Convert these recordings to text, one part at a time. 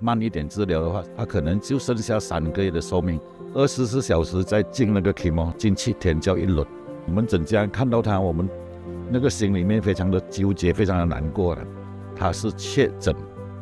慢一点治疗的话，他可能就剩下3个月的寿命，24小时再进那个 chemo， 进7天叫一轮。我们整家看到他，我们那个心里面非常的纠结，非常的难过了。他是确诊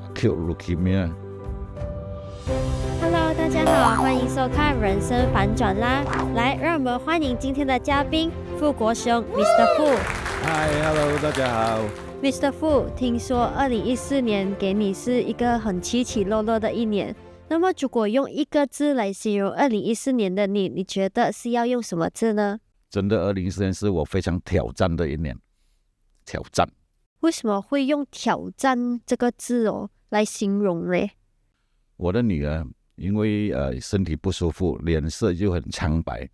acute leukemia。Hello， 大家好，欢迎收看《人生反转》啦！来，让我们欢迎今天的嘉宾傅国雄 Mr. Fu。Hello， 大家好。Mr. Fu， 听说2014年给你是一个很起起落落的一年。那么，如果用一个字来形容2014年的你，你觉得是要用什么字呢？真的，2014年是我非常挑战的一年。挑战。为什么会用挑战这个字来形容呢？我的女儿因为身体不舒服，脸色就很苍白。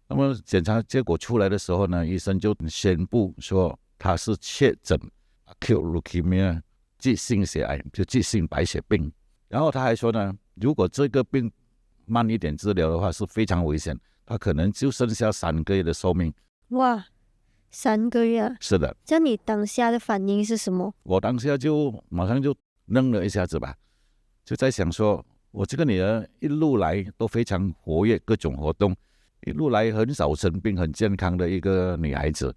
那么检查结果出来的时候呢，医生就宣布说她是确诊 acute leukemia 急性血癌，就急性白血病。然后他还说呢，如果这个病慢一点治疗的话是非常危险，她可能就剩下3个月的寿命。哇，3个月？是的。这样你当下的反应是什么？我当下就马上就愣了一下子吧，就在想说，我这个女儿一路来都非常活跃，各种活动，一路来很少生病，很健康的一个女孩子，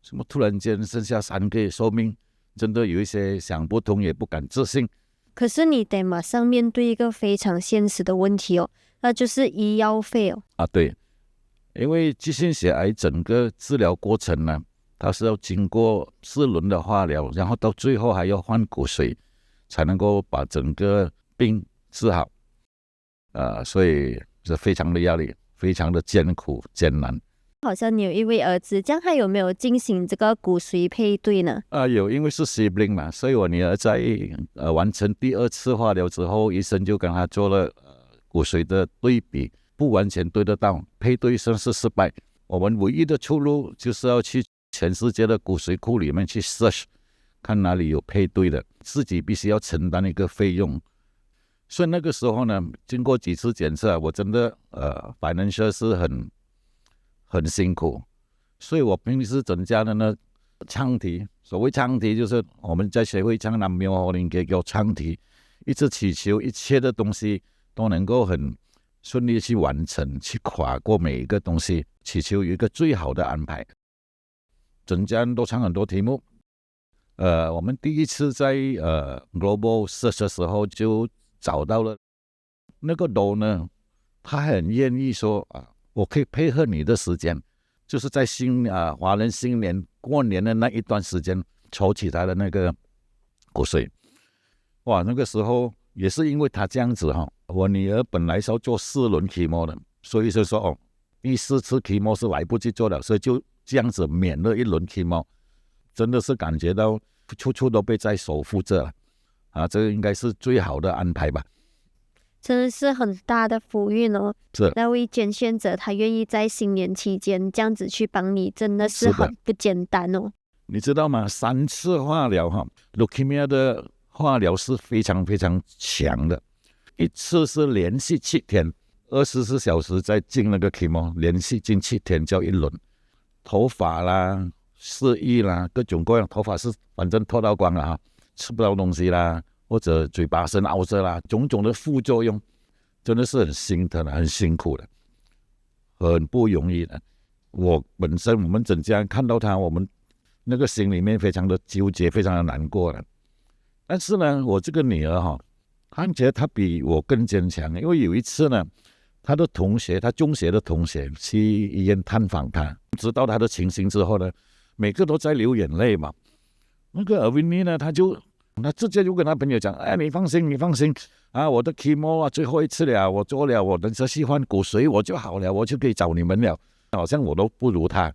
怎么突然间剩下3个月寿命，真的有一些想不通，也不敢置信。可是你得马上面对一个非常现实的问题那就是医药费对，因为急性血癌整个治疗过程呢，它是要经过4轮的化疗，然后到最后还要换骨髓，才能够把整个病治好。所以是非常的压力，非常的艰苦艰难。好像你有一位儿子，这样他有没有进行这个骨髓配对呢？有，因为是 sibling 嘛，所以我女儿在完成第2次化疗之后，医生就跟她做了骨髓的对比，不完全对得到，配对算是失败。我们唯一的出路就是要去全世界的骨髓库里面去 search， 看哪里有配对的，自己必须要承担一个费用。所以那个时候呢，经过几次检测，我真的financial 是很辛苦。所以我平时整家的呢唱题，所谓唱题就是我们在学会唱南无阿弥陀佛唱题，一直祈求一切的东西都能够很顺利去完成，去跨过每一个东西，祈求有一个最好的安排。整家人都唱很多题目。我们第一次在Global Search 的时候就找到了那个楼呢，他很愿意说我可以配合你的时间，就是在华人新年过年的那一段时间抽起他的那个骨髓。哇，那个时候也是因为他这样子我女儿本来是要做4轮 chemo 的，所以就说第4次 chemo 是来不及做了，所以就这样子免了1轮 chemo。真的是感觉到处处都被在守护着这个应该是最好的安排吧。真的是很大的福运是那位捐献者他愿意在新年期间这样子去帮你，真的是很不简单你知道吗？3次化疗leukemia 的化疗是非常非常强的，一次是连续7天，24小时再进那个 chemo， 连续进7天叫1轮。头发啦、失忆啦，各种各样，头发是反正脱到光了吃不到东西啦，或者嘴巴生凹着啦，种种的副作用，真的是很心疼的，很辛苦的，很不容易的。我们整家看到他，我们那个心里面非常的纠结，非常的难过的。但是呢，我这个女儿看起来她比我更坚强，因为有一次呢，她中学的同学去医院探访她，知道她的情形之后呢，每个都在流眼泪嘛。那个尔维尼呢，他直接就跟他朋友讲，你放心我的 chemo 最后一次了，我做了，我等下去换骨髓我就好了，我就可以找你们了。好像我都不如他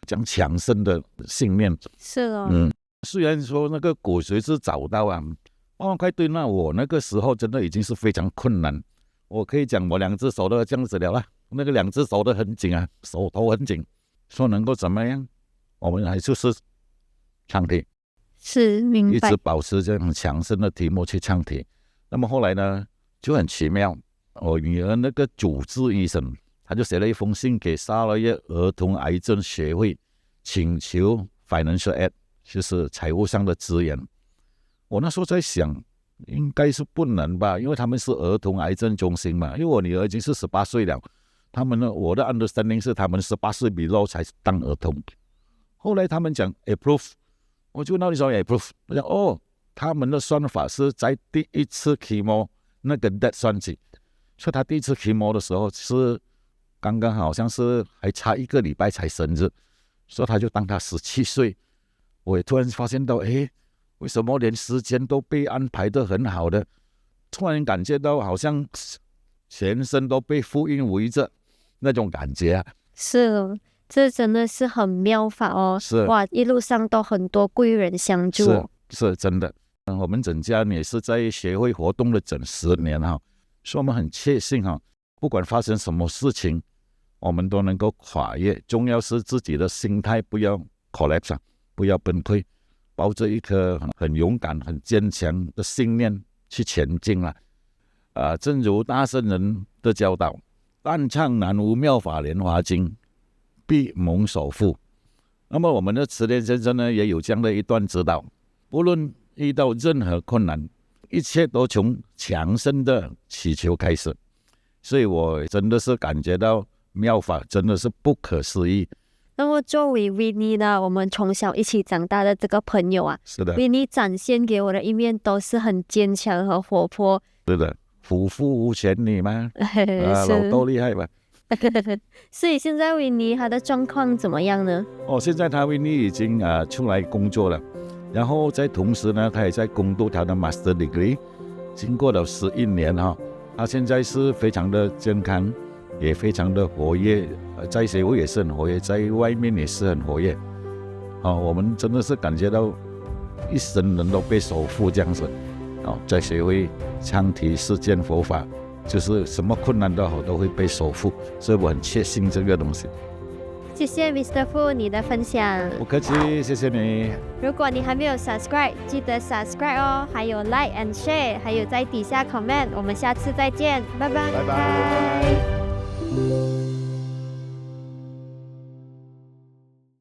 讲强盛的信念。是虽然说那个骨髓是找到快对，那我那个时候真的已经是非常困难。我可以讲我2只手都这样子了啦，那个2只手都很紧手头很紧，说能够怎么样，我们还就是唱题，是明白，一直保持这样强盛的题目去唱题。那么后来呢，就很奇妙，我女儿那个主治医生，他就写了一封信给沙捞越儿童癌症协会，请求 financial aid， 就是财务上的支援。我那时候在想，应该是不能吧，因为他们是儿童癌症中心嘛。因为我女儿已经是18岁了，他们呢，我的 understanding 是他们18岁below才当儿童。后来他们讲 approve， 我就那里说 approve， 我讲他们的算法是在第一次 chemo 那个 date 算起，所以他第一次 chemo 的时候是刚刚好像是还差1个礼拜才生日，所以他就当他17岁。我也突然发现到，为什么连时间都被安排得很好的？突然感觉到好像全身都被福音围着那种感觉啊！是，这真的是很妙法哦。是哇，一路上都很多贵人相助哦。是真的。我们整家也是在协会活动了整10年哈，所以我们很确信哈，不管发生什么事情，我们都能够跨越。重要是自己的心态不要 collapse， 不要崩溃，抱着一颗很勇敢、很坚强的信念去前进了。正如大圣人的教导，但唱南无妙法莲华经，必蒙守护。那么我们的慈莲先生呢，也有这样的一段指导，不论遇到任何困难，一切都从强盛的祈求开始。所以我真的是感觉到妙法真的是不可思议。那么作为 Winnie 呢，我们从小一起长大的这个朋友啊，是的 Winnie 展现给我的一面都是很坚强和活泼。是的，虎父无犬女嘛，老豆厉害吧？所以现在 Winnie 他的状况怎么样呢？现在他 Winnie 已经出来工作了，然后在同时呢，他也在攻读他的 Master Degree， 经过了11年哈，他现在是非常的健康，也非常的活跃，在协会也是很活跃，在外面也是很活跃。我们真的是感觉到一生人都被守护这样子。在协会倡提世间佛法，就是什么困难都好都会被守护，所以我很确信这个东西。谢谢 Mr. Fu 你的分享。不客气，谢谢你。如果你还没有 subscribe， 记得 subscribe 哦，还有 like and share， 还有在底下 comment。我们下次再见，拜拜。拜拜。